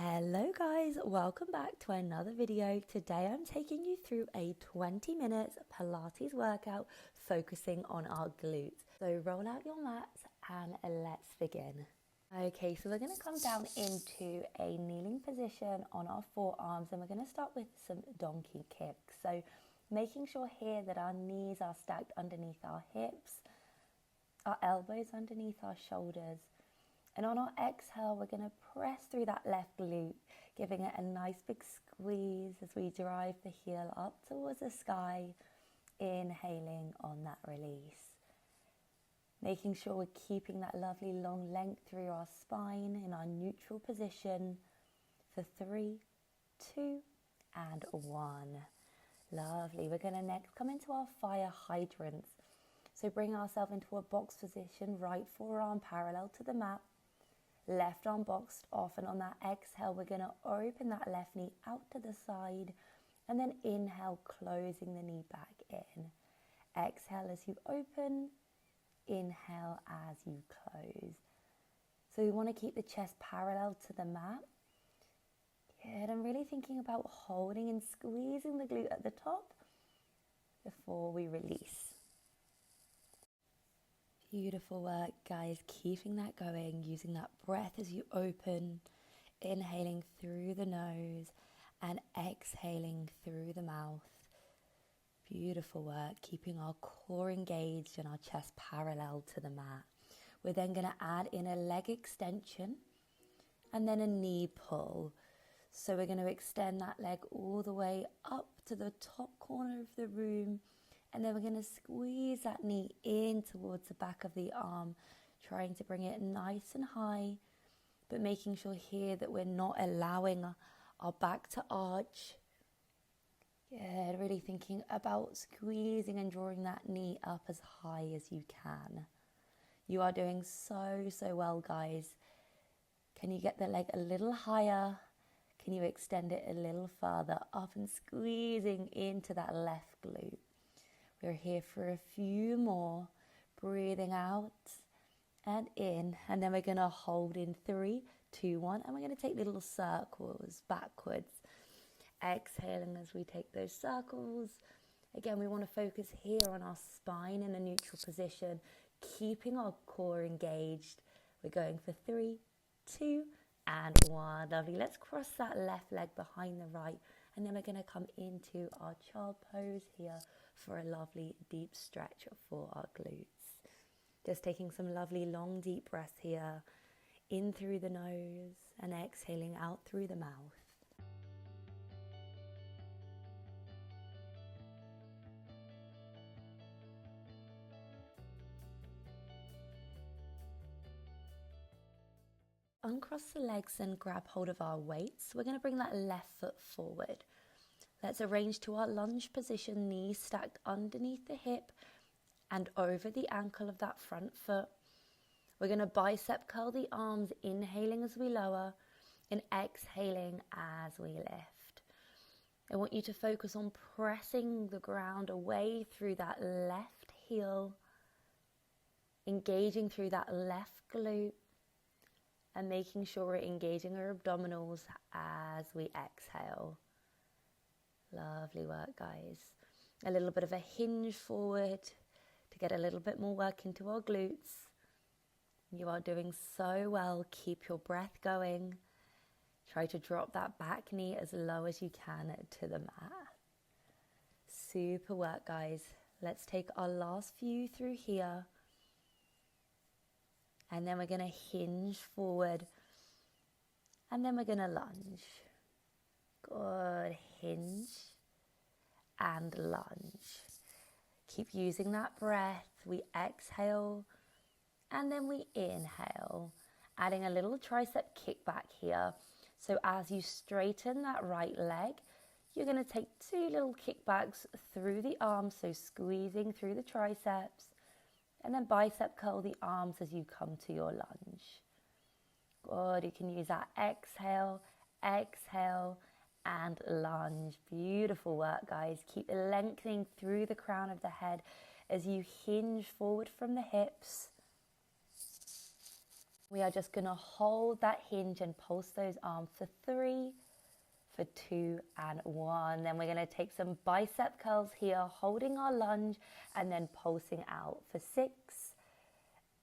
Hello guys, welcome back to another video. Today I'm taking you through a 20 minutes Pilates workout focusing on our glutes. So roll out your mats and let's begin. Okay, so we're going to come down into a kneeling position on our forearms and we're going to start with some donkey kicks. So making sure here that our knees are stacked underneath our hips, our elbows underneath our shoulders. And on our exhale, we're going to press through that left glute, giving it a nice big squeeze as we drive the heel up towards the sky, inhaling on that release. Making sure we're keeping that lovely long length through our spine in our neutral position for 3, 2, and 1. Lovely. We're going to next come into our fire hydrants. So bring ourselves into a box position, right forearm parallel to the mat. Left arm boxed off, and on that exhale we're going to open that left knee out to the side and then inhale, closing the knee back in. Exhale as you open, inhale as you close. So we want to keep the chest parallel to the mat. Good, I'm really thinking about holding and squeezing the glute at the top before we release. Beautiful work, guys. Keeping that going, using that breath as you open, inhaling through the nose and exhaling through the mouth. Beautiful work, keeping our core engaged and our chest parallel to the mat. We're then going to add in a leg extension and then a knee pull. So we're going to extend that leg all the way up to the top corner of the room. And then we're going to squeeze that knee in towards the back of the arm, trying to bring it nice and high, but making sure here that we're not allowing our back to arch. Good, really thinking about squeezing and drawing that knee up as high as you can. You are doing so well, guys. Can you get the leg a little higher? Can you extend it a little further up and squeezing into that left glute? We're here for a few more, breathing out and in, and then we're going to hold in 3, 2, 1, and we're going to take little circles backwards. Exhaling as we take those circles. Again, we want to focus here on our spine in a neutral position, keeping our core engaged. We're going for 3, 2, and 1. Lovely. Let's cross that left leg behind the right, and then we're going to come into our child pose here for a lovely deep stretch for our glutes. Just taking some lovely long deep breaths here, in through the nose and exhaling out through the mouth. Uncross the legs and grab hold of our weights. We're going to bring that left foot forward. Let's arrange to our lunge position, knees stacked underneath the hip and over the ankle of that front foot. We're going to bicep curl the arms, inhaling as we lower and exhaling as we lift. I want you to focus on pressing the ground away through that left heel, engaging through that left glute and making sure we're engaging our abdominals as we exhale. Lovely work, guys. A little bit of a hinge forward to get a little bit more work into our glutes. You are doing so well. Keep your breath going. Try to drop that back knee as low as you can to the mat. Super work, guys. Let's take our last few through here. And then we're going to hinge forward. And then we're going to lunge. Good. Hinge and lunge. Keep using that breath. We exhale and then we inhale. Adding a little tricep kickback here. So as you straighten that right leg, you're going to take 2 little kickbacks through the arms. So squeezing through the triceps. And then bicep curl the arms as you come to your lunge. Good. You can use that exhale, exhale, and lunge. Beautiful work, guys. Keep lengthening through the crown of the head as you hinge forward from the hips. We are just going to hold that hinge and pulse those arms for 3, for 2 and 1. Then we're going to take some bicep curls here, holding our lunge and then pulsing out for 6.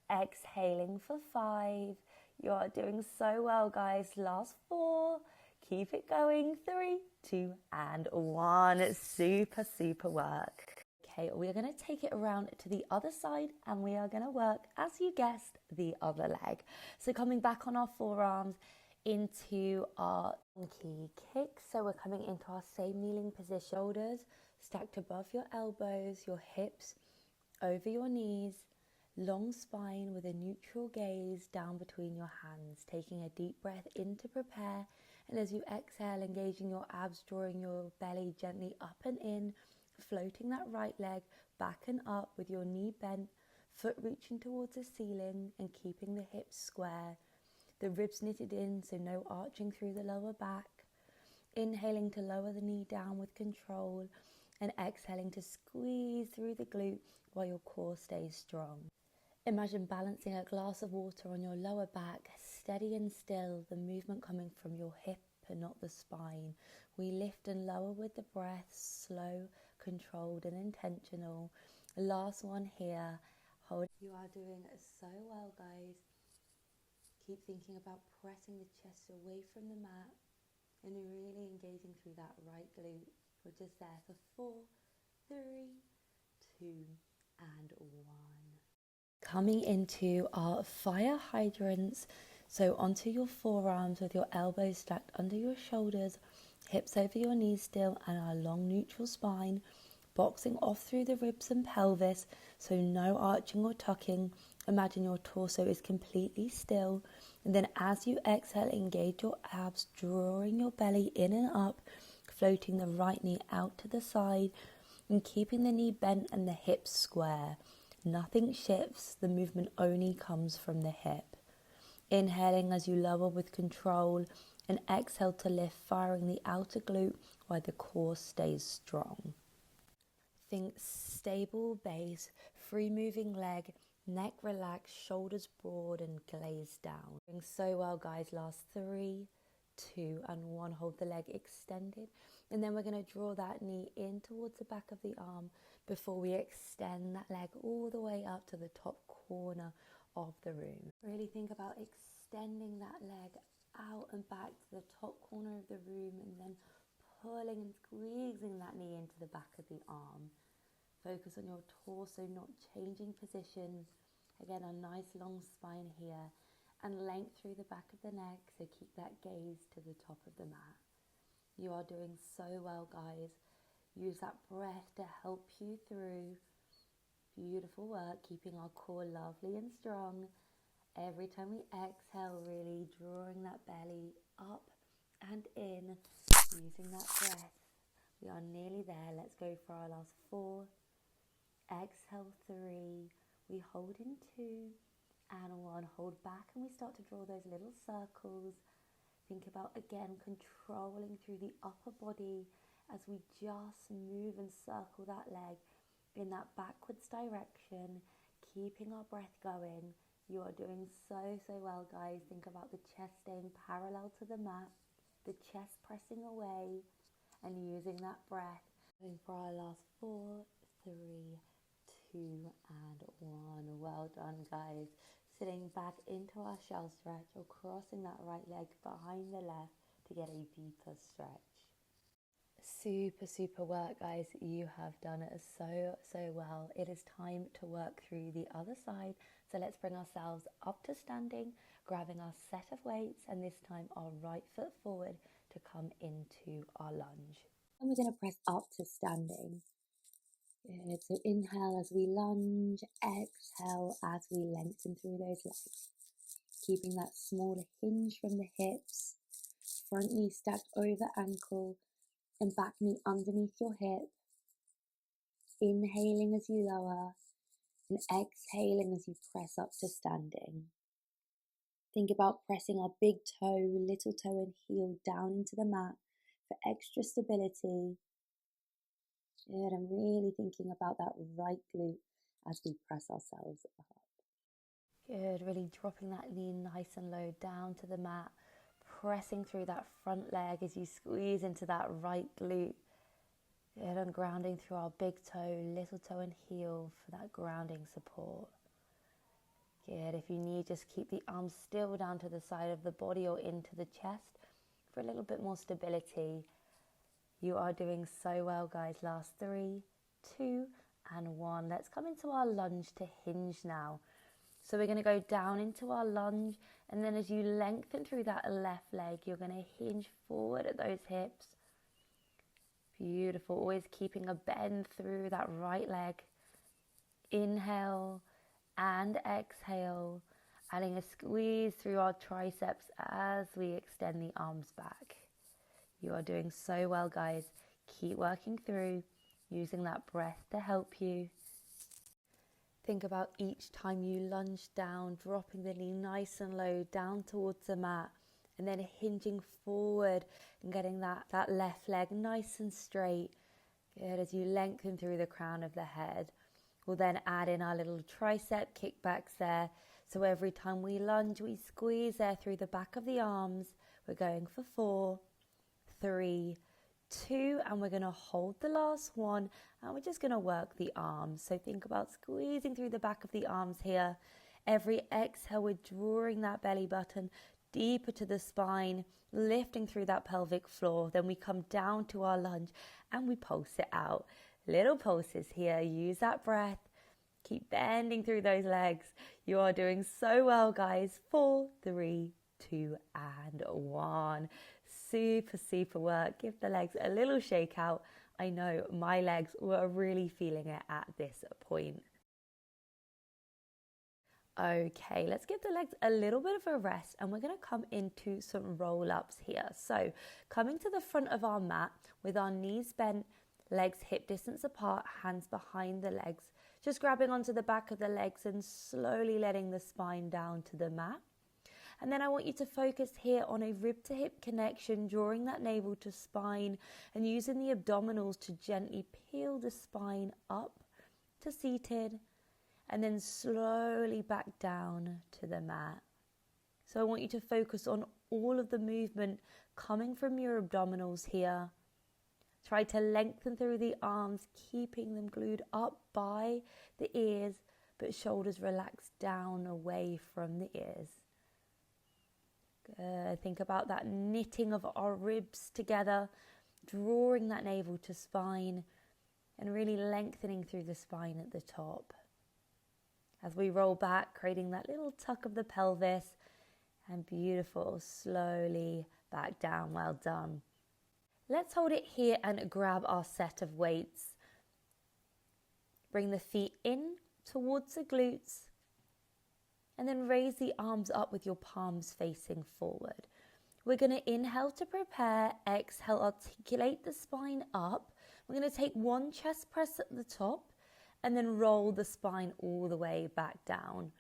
Exhaling for 5. You are doing so well, guys. Last 4. Keep it going. 3, 2 and 1. Super work. Okay, we're going to take it around to the other side and we are going to work, as you guessed, the other leg. So coming back on our forearms into our monkey kick. So we're coming into our same kneeling position. Shoulders stacked above your elbows, your hips over your knees. Long spine with a neutral gaze down between your hands. Taking a deep breath in to prepare. And as you exhale, engaging your abs, drawing your belly gently up and in. Floating that right leg back and up with your knee bent, foot reaching towards the ceiling and keeping the hips square. The ribs knitted in, so no arching through the lower back. Inhaling to lower the knee down with control and exhaling to squeeze through the glute while your core stays strong. Imagine balancing a glass of water on your lower back, steady and still, the movement coming from your hip and not the spine. We lift and lower with the breath, slow, controlled and intentional. Last one here. Hold. You are doing so well, guys. Keep thinking about pressing the chest away from the mat and really engaging through that right glute. We're just there for 4, 3, 2 and 1. Coming into our fire hydrants. So onto your forearms with your elbows stacked under your shoulders, hips over your knees still, and our long neutral spine, boxing off through the ribs and pelvis, so no arching or tucking. Imagine your torso is completely still, and then as you exhale, engage your abs, drawing your belly in and up, floating the right knee out to the side, and keeping the knee bent and the hips square. Nothing shifts, the movement only comes from the hip. Inhaling as you lower with control, and exhale to lift, firing the outer glute while the core stays strong. Think stable base, free moving leg, neck relaxed, shoulders broad and glazed down. Doing so well, guys. Last 3, 2 and 1. Hold the leg extended, and then we're going to draw that knee in towards the back of the arm before we extend that leg all the way up to the top corner of the room. Really think about extending that leg out and back to the top corner of the room, and then pulling and squeezing that knee into the back of the arm. Focus on your torso not changing position. Again, a nice long spine here, and length through the back of the neck, so keep that gaze to the top of the mat. You are doing so well, guys. Use that breath to help you through. Beautiful work, keeping our core lovely and strong. Every time we exhale, really drawing that belly up and in, using that breath. We are nearly there. Let's go for our last 4. Exhale 3. We hold in 2 and 1. Hold back and we start to draw those little circles. Think about, again, controlling through the upper body as we just move and circle that leg in that backwards direction, keeping our breath going. You are doing so well, guys. Think about the chest staying parallel to the mat, the chest pressing away, and using that breath. Going for our last 4, 3, 2 and 1. Well done, guys. Sitting back into our shell stretch, or crossing that right leg behind the left to get a deeper stretch. Super work, guys. You have done it so well. It is time to work through the other side. So let's bring ourselves up to standing, grabbing our set of weights, and this time our right foot forward to come into our lunge. And we're going to press up to standing. Good. So inhale as we lunge, exhale as we lengthen through those legs. Keeping that smaller hinge from the hips, front knee stacked over ankle, and back knee underneath your hip. Inhaling as you lower, and exhaling as you press up to standing. Think about pressing our big toe, little toe and heel down into the mat for extra stability. Good, and really thinking about that right glute as we press ourselves up. Good, really dropping that knee nice and low down to the mat, pressing through that front leg as you squeeze into that right glute. Good, and grounding through our big toe, little toe and heel for that grounding support. Good, if you need, just keep the arms still down to the side of the body or into the chest for a little bit more stability. You are doing so well, guys. Last 3, 2, and 1. Let's come into our lunge to hinge now. So we're going to go down into our lunge, and then as you lengthen through that left leg, you're going to hinge forward at those hips. Beautiful. Always keeping a bend through that right leg. Inhale and exhale, adding a squeeze through our triceps as we extend the arms back. You are doing so well, guys. Keep working through, using that breath to help you. Think about each time you lunge down, dropping the knee nice and low down towards the mat, and then hinging forward and getting that left leg nice and straight. Good, as you lengthen through the crown of the head. We'll then add in our little tricep kickbacks there. So every time we lunge, we squeeze there through the back of the arms. We're going for 4, 3, 2, and we're going to hold the last one, and we're just going to work the arms. So think about squeezing through the back of the arms here. Every exhale, we're drawing that belly button deeper to the spine, lifting through that pelvic floor. Then we come down to our lunge and we pulse it out. Little pulses here. Use that breath. Keep bending through those legs. You are doing so well, guys. 4, 3, 2, and 1. Super, super work. Give the legs a little shake out. I know my legs were really feeling it at this point. Okay, let's give the legs a little bit of a rest, and we're going to come into some roll-ups here. So coming to the front of our mat with our knees bent, legs hip distance apart, hands behind the legs, just grabbing onto the back of the legs and slowly letting the spine down to the mat. And then I want you to focus here on a rib to hip connection, drawing that navel to spine and using the abdominals to gently peel the spine up to seated and then slowly back down to the mat. So I want you to focus on all of the movement coming from your abdominals here. Try to lengthen through the arms, keeping them glued up by the ears, but shoulders relaxed down away from the ears. Good. Think about that knitting of our ribs together, drawing that navel to spine and really lengthening through the spine at the top. As we roll back, creating that little tuck of the pelvis, and beautiful, slowly back down. Well done. Let's hold it here and grab our set of weights. Bring the feet in towards the glutes and then raise the arms up with your palms facing forward. We're going to inhale to prepare, exhale, articulate the spine up. We're going to take one chest press at the top and then roll the spine all the way back down.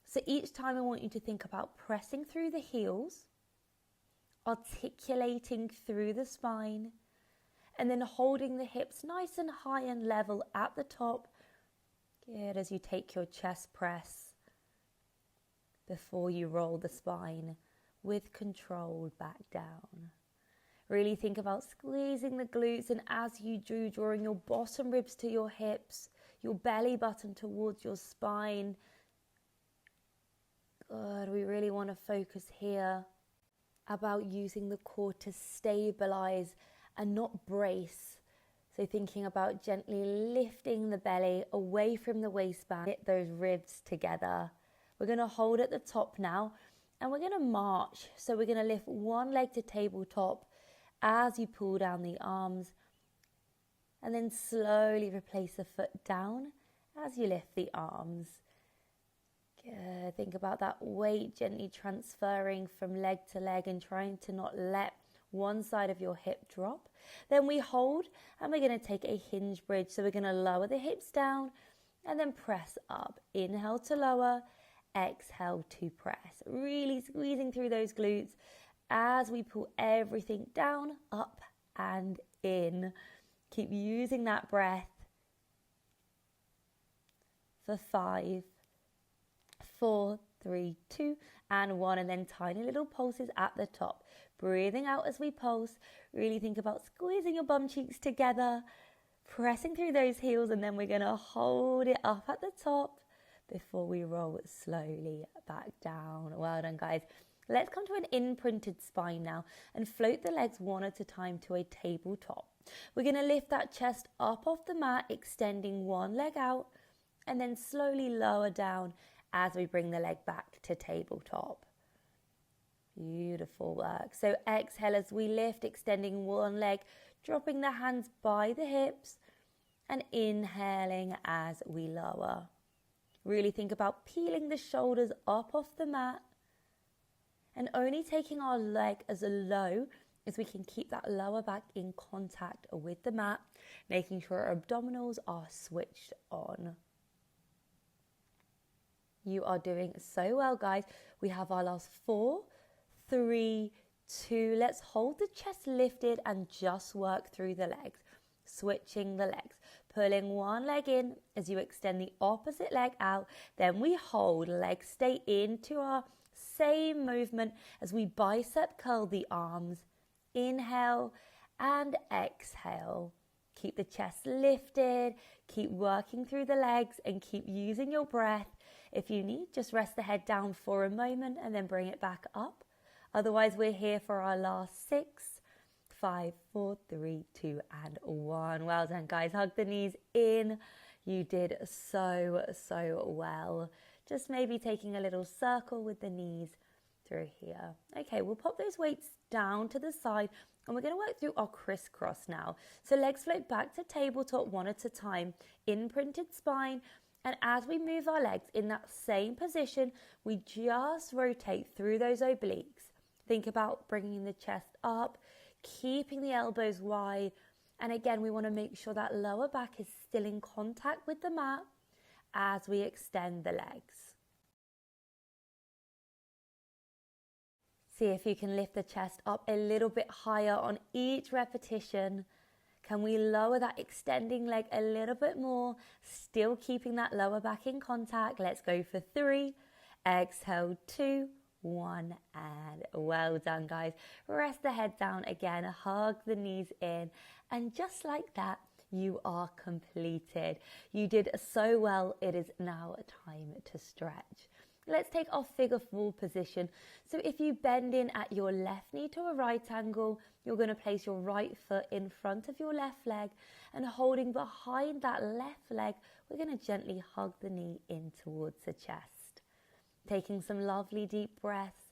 So each time I want you to think about pressing through the heels, articulating through the spine, and then holding the hips nice and high and level at the top. Good, as you take your chest press before you roll the spine with control back down. Really think about squeezing the glutes, and as you do, drawing your bottom ribs to your hips, your belly button towards your spine. Good, we really want to focus here about using the core to stabilize and not brace. So thinking about gently lifting the belly away from the waistband, knit those ribs together. We're going to hold at the top now and we're going to march. So we're going to lift one leg to tabletop as you pull down the arms, and then slowly replace the foot down as you lift the arms. Good. Think about that weight gently transferring from leg to leg and trying to not let one side of your hip drop. Then we hold and we're going to take a hinge bridge. So we're going to lower the hips down and then press up. Inhale to lower, exhale to press. Really squeezing through those glutes as we pull everything down, up and in. Keep using that breath for 5, 4, 3, 2, and 1. And then tiny little pulses at the top. Breathing out as we pulse. Really think about squeezing your bum cheeks together, pressing through those heels, and then we're going to hold it up at the top before we roll slowly back down. Well done, guys. Let's come to an imprinted spine now and float the legs one at a time to a tabletop. We're going to lift that chest up off the mat, extending one leg out, and then slowly lower down as we bring the leg back to tabletop. Beautiful work. So exhale as we lift, extending one leg, dropping the hands by the hips, and inhaling as we lower. Really think about peeling the shoulders up off the mat and only taking our leg as low as we can keep that lower back in contact with the mat, making sure our abdominals are switched on. You are doing so well, guys. We have our last 4, 3, 2. Let's hold the chest lifted and just work through the legs. Switching the legs. Pulling one leg in as you extend the opposite leg out. Then we hold, legs stay into our same movement as we bicep curl the arms. Inhale and exhale. Keep the chest lifted. Keep working through the legs and keep using your breath. If you need, just rest the head down for a moment and then bring it back up. Otherwise, we're here for our last 6, 5, 4, 3, 2, and 1. Well done, guys. Hug the knees in. You did so well. Just maybe taking a little circle with the knees through here. Okay, we'll pop those weights down to the side and we're going to work through our crisscross now. So legs float back to tabletop one at a time, imprinted spine. And as we move our legs in that same position, we just rotate through those obliques. Think about bringing the chest up, keeping the elbows wide. And again, we want to make sure that lower back is still in contact with the mat as we extend the legs. See if you can lift the chest up a little bit higher on each repetition. Can we lower that extending leg a little bit more, still keeping that lower back in contact? Let's go for 3. Exhale, 2, 1, and well done, guys. Rest the head down again, hug the knees in, and just like that, you are completed. You did so well. It is now time to stretch. Let's take our figure 4 position. So if you bend in at your left knee to a right angle, you're going to place your right foot in front of your left leg, and holding behind that left leg, we're going to gently hug the knee in towards the chest. Taking some lovely deep breaths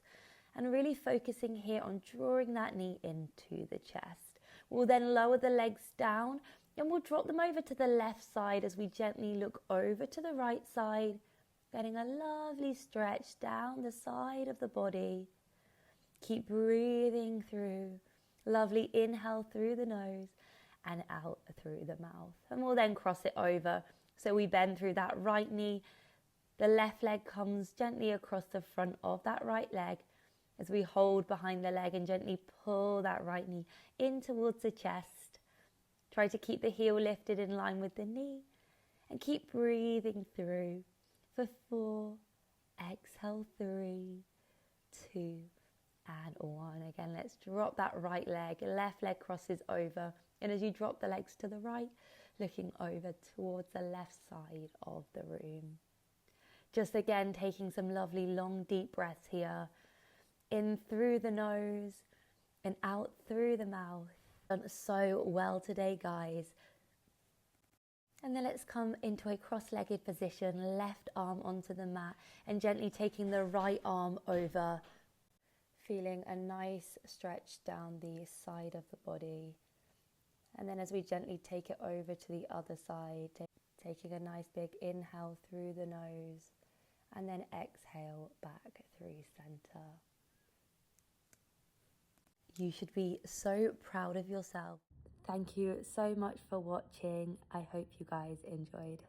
and really focusing here on drawing that knee into the chest. We'll then lower the legs down and we'll drop them over to the left side as we gently look over to the right side, getting a lovely stretch down the side of the body. Keep breathing through. Lovely inhale through the nose and out through the mouth. And we'll then cross it over. So we bend through that right knee. The left leg comes gently across the front of that right leg as we hold behind the leg and gently pull that right knee in towards the chest. Try to keep the heel lifted in line with the knee and keep breathing through. For 4, exhale 3, 2, and 1. Again, let's drop that right leg. Left leg crosses over. And as you drop the legs to the right, looking over towards the left side of the room. Just again, taking some lovely long deep breaths here. In through the nose and out through the mouth. Done so well today, guys. And then let's come into a cross-legged position, left arm onto the mat and gently taking the right arm over, feeling a nice stretch down the side of the body. And then as we gently take it over to the other side, taking a nice big inhale through the nose and then exhale back through center. You should be so proud of yourself. Thank you so much for watching. I hope you guys enjoyed.